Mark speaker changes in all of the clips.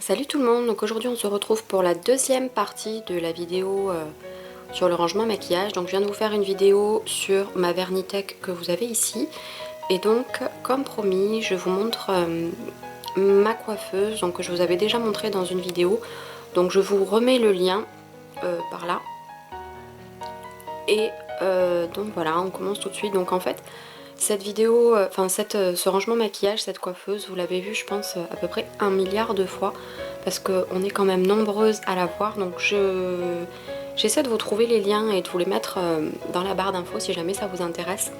Speaker 1: Salut tout le monde, donc aujourd'hui on se retrouve pour la deuxième partie de la vidéo sur le rangement maquillage. Donc je viens de vous faire une vidéo sur ma Vernitech que vous avez ici. Et donc comme promis je vous montre ma coiffeuse, donc que je vous avais déjà montré dans une vidéo. Donc je vous remets le lien par là. Et donc voilà, on commence tout de suite. Donc en fait cette vidéo, ce rangement maquillage, cette coiffeuse, vous l'avez vu je pense à peu près 1 milliard de fois. Parce qu'on est quand même nombreuses à la voir, donc j'essaie de vous trouver les liens et de vous les mettre dans la barre d'infos si jamais ça vous intéresse.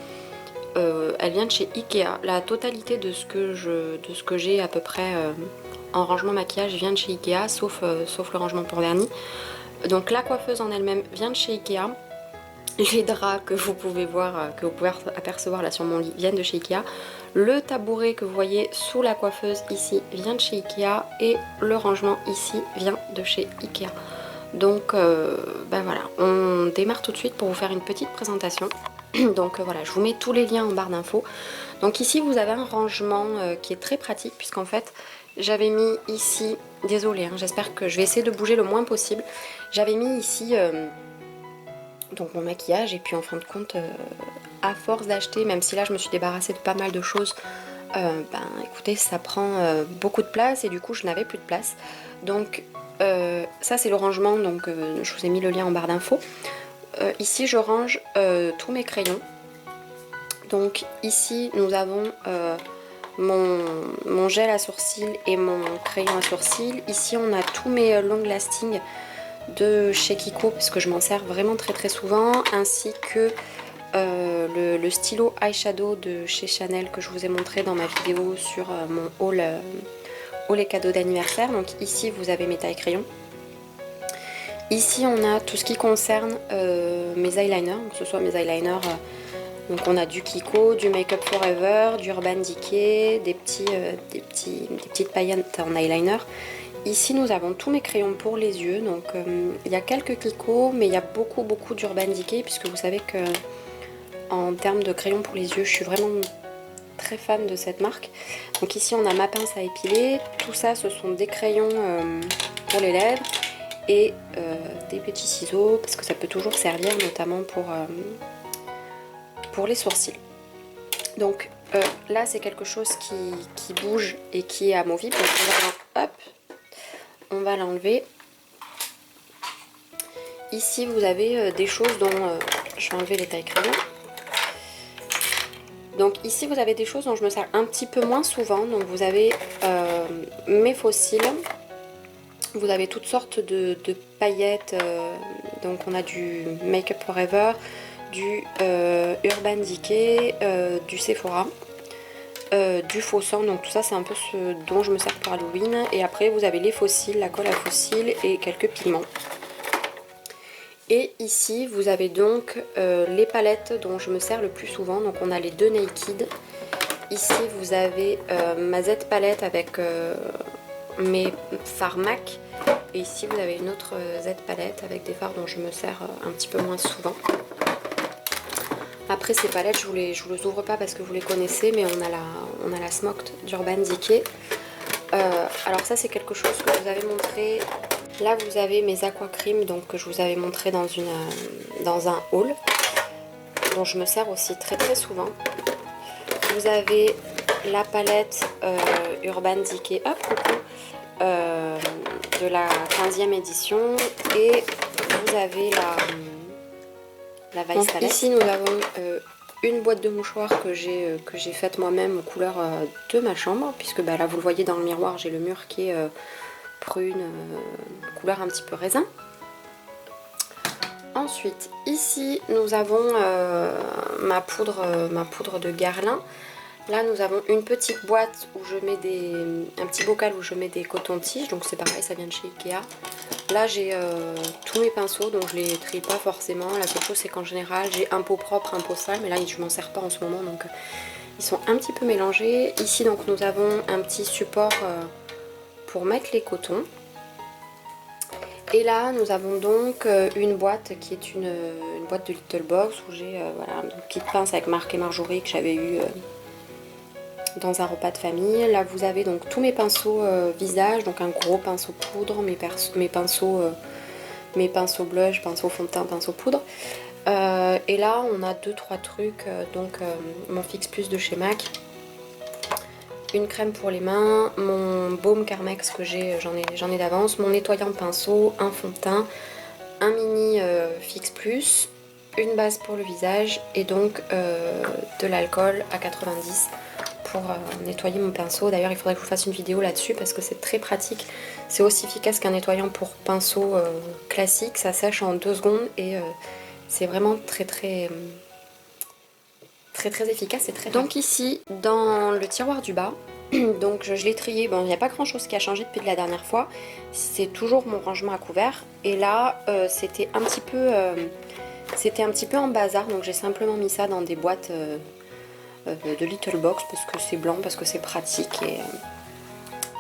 Speaker 1: Elle vient de chez Ikea. La totalité de ce que j'ai à peu près en rangement maquillage vient de chez Ikea, sauf le rangement pour vernis. Donc la coiffeuse en elle-même vient de chez Ikea. Les draps que vous pouvez voir, que vous pouvez apercevoir là sur mon lit viennent de chez Ikea. Le tabouret que vous voyez sous la coiffeuse ici vient de chez Ikea et le rangement ici vient de chez Ikea. Donc ben voilà, on démarre tout de suite pour vous faire une petite présentation. Donc voilà, je vous mets tous les liens en barre d'infos. Donc ici vous avez un rangement qui est très pratique puisqu'en fait j'avais mis ici, désolée hein, j'espère que je vais essayer de bouger le moins possible. J'avais mis ici donc mon maquillage et puis en fin de compte à force d'acheter, même si là je me suis débarrassée de pas mal de choses, ben écoutez ça prend beaucoup de place et du coup je n'avais plus de place. Donc ça c'est le rangement, donc je vous ai mis le lien en barre d'infos. Ici je range tous mes crayons. Donc ici nous avons mon gel à sourcils et mon crayon à sourcils. Ici on a tous mes long lasting de chez Kiko parce que je m'en sers vraiment très souvent, ainsi que le stylo eyeshadow de chez Chanel que je vous ai montré dans ma vidéo sur mon haul et cadeaux d'anniversaire. Donc ici vous avez mes tailles crayons. Ici on a tout ce qui concerne mes eyeliners, que ce soit mes eyeliners, donc on a du Kiko, du Make Up Forever, du Urban Decay, des petites paillettes en eyeliner. Ici nous avons tous mes crayons pour les yeux, donc il y a quelques Kiko mais il y a beaucoup d'Urban Decay puisque vous savez que en termes de crayons pour les yeux je suis vraiment très fan de cette marque. Donc ici on a ma pince à épiler, tout ça ce sont des crayons pour les lèvres et des petits ciseaux parce que ça peut toujours servir notamment pour les sourcils. Donc là c'est quelque chose qui bouge et qui est amovible, donc on va l'enlever. Ici vous avez des choses dont je vais enlever les tailles crayons. Donc ici vous avez des choses dont je me sers un petit peu moins souvent. Donc vous avez mes fossiles, vous avez toutes sortes de paillettes. Donc on a du Make Up Forever, du Urban Decay, du Sephora. Du faux sang, donc tout ça c'est un peu ce dont je me sers pour Halloween. Et après vous avez les fossiles, la colle à fossiles et quelques pigments. Et ici vous avez donc les palettes dont je me sers le plus souvent. Donc on a les deux Naked. Ici vous avez ma Z palette avec mes fards MAC. Et ici vous avez une autre Z palette avec des fards dont je me sers un petit peu moins souvent. Après ces palettes, je vous les ouvre pas parce que vous les connaissez, mais on a la Smoked d'Urban Decay. Alors ça c'est quelque chose que je vous avais montré. Là vous avez mes aqua cream, donc que je vous avais montré dans un haul, dont je me sers aussi très souvent. Vous avez la palette Urban Decay, hop, coucou, de la 15e édition, et vous avez la Vice palette. Ici nous avons une boîte de mouchoirs que j'ai faite moi-même aux couleurs de ma chambre, puisque bah, là vous le voyez dans le miroir, j'ai le mur qui est prune, couleur un petit peu raisin. Ensuite ici nous avons ma poudre de Guerlain. Là nous avons une petite boîte où je mets un petit bocal où je mets des cotons-tiges, donc c'est pareil, ça vient de chez Ikea. Là j'ai tous mes pinceaux, donc je les trie pas forcément. La seule chose c'est qu'en général j'ai un pot propre, un pot sale, mais là je m'en sers pas en ce moment, donc ils sont un petit peu mélangés. Ici donc nous avons un petit support pour mettre les cotons. Et là nous avons donc une boîte qui est une boîte de Little Box où j'ai voilà, une petite pince avec Marc et Marjorie que j'avais eu dans un repas de famille. Là vous avez donc tous mes pinceaux visage, donc un gros pinceau poudre, mes pinceaux blush, pinceau fond de teint, pinceau poudre. Et là on a 2-3 trucs, donc mon Fix Plus de chez MAC, une crème pour les mains, mon baume Carmex que j'ai, j'en ai d'avance, mon nettoyant de pinceau, un fond de teint, un mini Fix Plus, une base pour le visage et donc de l'alcool à 90 pour nettoyer mon pinceau. D'ailleurs il faudrait que je vous fasse une vidéo là-dessus parce que c'est très pratique, c'est aussi efficace qu'un nettoyant pour pinceau classique, ça sèche en 2 secondes et c'est vraiment très efficace et très donc ici dans le tiroir du bas, donc je l'ai trié, bon il n'y a pas grand chose qui a changé depuis la dernière fois, c'est toujours mon rangement à couvert et là c'était un petit peu en bazar, donc j'ai simplement mis ça dans des boîtes de Little Box parce que c'est blanc, parce que c'est pratique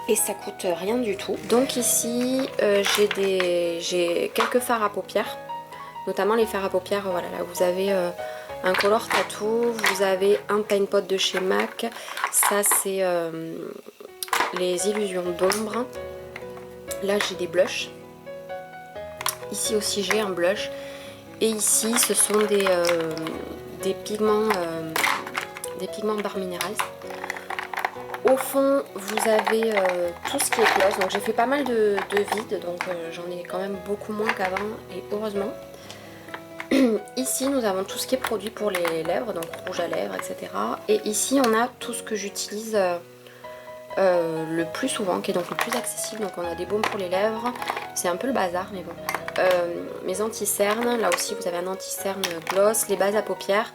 Speaker 1: et ça coûte rien du tout. Donc ici j'ai quelques fards à paupières, notamment les fards à paupières, voilà, là vous avez un color tattoo, vous avez un paint pot de chez MAC, ça c'est les illusions d'ombre. Là j'ai des blushs, ici aussi j'ai un blush, et ici ce sont des pigments Bar Minerals. Au fond vous avez tout ce qui est gloss, donc j'ai fait pas mal de vide, donc j'en ai quand même beaucoup moins qu'avant et heureusement. Ici nous avons tout ce qui est produit pour les lèvres, donc rouge à lèvres, etc. Et ici on a tout ce que j'utilise le plus souvent, qui est donc le plus accessible. Donc on a des baumes pour les lèvres, c'est un peu le bazar mais bon. Mes anti-cernes, là aussi vous avez un anti-cerne gloss, les bases à paupières,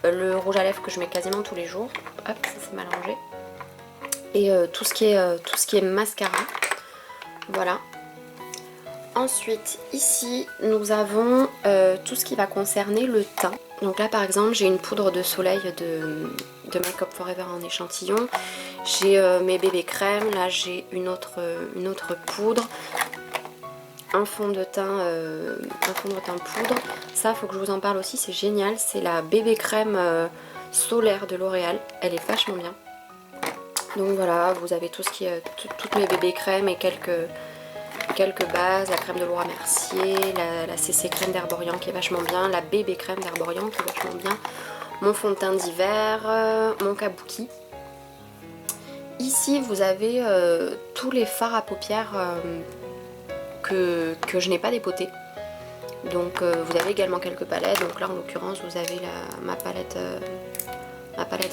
Speaker 1: le rouge à lèvres que je mets quasiment tous les jours. Hop, ça c'est mal rangé. Et tout ce qui est mascara. Voilà. Ensuite, ici, nous avons tout ce qui va concerner le teint. Donc là, par exemple, j'ai une poudre de soleil de Make Up For Ever en échantillon. J'ai mes bébés crèmes. Là, j'ai une autre poudre. Un fond de teint poudre. Ça, faut que je vous en parle aussi, c'est génial. C'est la bébé crème solaire de L'Oréal. Elle est vachement bien. Donc voilà, vous avez tout ce qui est toutes mes bébés crèmes et quelques bases, la crème de Laura Mercier, la CC crème d'Herborian qui est vachement bien, la bébé crème d'Herborian qui est vachement bien, mon fond de teint d'hiver, mon kabuki. Ici vous avez tous les fards à paupières que je n'ai pas dépotés. Donc vous avez également quelques palettes, donc là en l'occurrence vous avez ma palette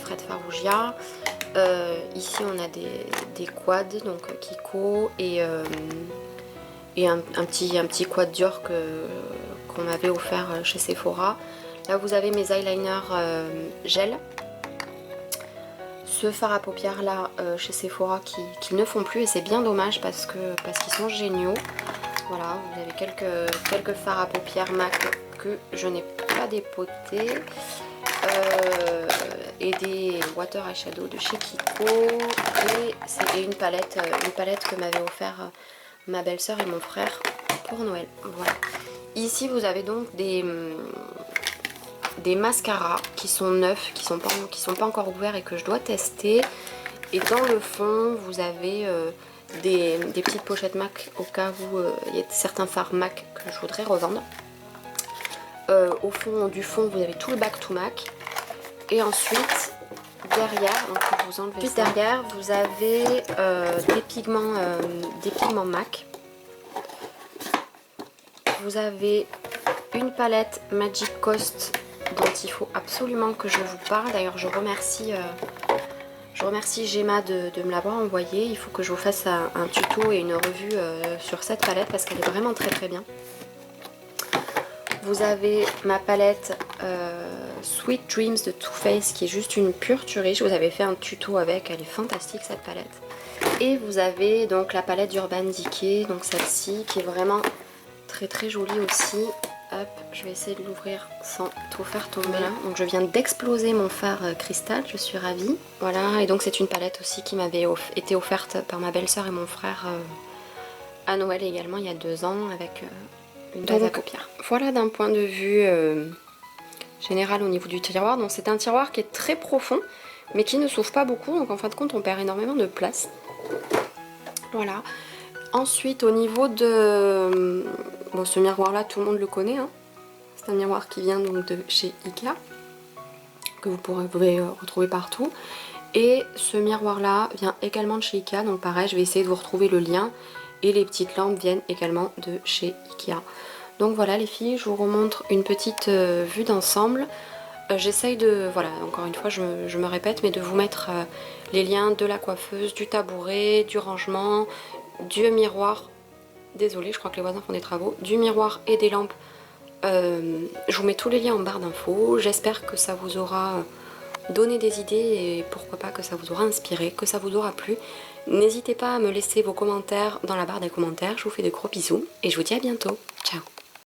Speaker 1: Fred Farrugia. Ici on a des quads, donc Kiko et un petit quad Dior qu'on m'avait offert chez Sephora. Là vous avez mes eyeliners gel. Ce fard à paupières là chez Sephora qui ne font plus et c'est bien dommage parce qu'ils sont géniaux. Voilà, vous avez quelques fards à paupières MAC que je n'ai pas dépotés. Et des water eyeshadow de chez Kiko et une palette que m'avait offert ma belle-sœur et mon frère pour Noël. Voilà. Ici vous avez donc des mascaras qui sont neufs, qui sont pas encore ouverts et que je dois tester. Et dans le fond vous avez des petites pochettes MAC au cas où il y a certains fards MAC que je voudrais revendre. Au fond du fond vous avez tout le back to MAC. Et ensuite derrière, donc vous enlevez ça. Derrière vous avez des pigments MAC. Vous avez une palette Magic Cost dont il faut absolument que je vous parle. D'ailleurs je remercie Gemma de me l'avoir envoyé. Il faut que je vous fasse un tuto et une revue sur cette palette parce qu'elle est vraiment très bien. Vous avez ma palette Sweet Dreams de Too Faced qui est juste une pure tuerie. Je vous avais fait un tuto avec, elle est fantastique cette palette. Et vous avez donc la palette d'Urban Decay, donc celle-ci qui est vraiment très jolie aussi. Hop, je vais essayer de l'ouvrir sans tout faire tomber. Voilà. Donc je viens d'exploser mon fard cristal, je suis ravie. Voilà, et donc c'est une palette aussi qui m'avait été offerte par ma belle-sœur et mon frère à Noël également il y a 2 ans avec une base à paupières. Voilà d'un point de vue général au niveau du tiroir. Donc c'est un tiroir qui est très profond mais qui ne s'ouvre pas beaucoup, donc en fin de compte on perd énormément de place. Voilà. Ensuite au niveau de... Bon, ce miroir là tout le monde le connaît, hein. C'est un miroir qui vient donc de chez Ikea, que vous pouvez retrouver partout. Et ce miroir là vient également de chez Ikea, donc pareil je vais essayer de vous retrouver le lien. Et les petites lampes viennent également de chez Ikea. Donc voilà les filles, je vous remontre une petite vue d'ensemble. J'essaye de, voilà, encore une fois je me répète, mais de vous mettre les liens de la coiffeuse, du tabouret, du rangement, du miroir. Désolée, je crois que les voisins font des travaux. Du miroir et des lampes. Je vous mets tous les liens en barre d'infos. J'espère que ça vous aura donné des idées et pourquoi pas que ça vous aura inspiré, que ça vous aura plu. N'hésitez pas à me laisser vos commentaires dans la barre des commentaires. Je vous fais de gros bisous et je vous dis à bientôt. Ciao!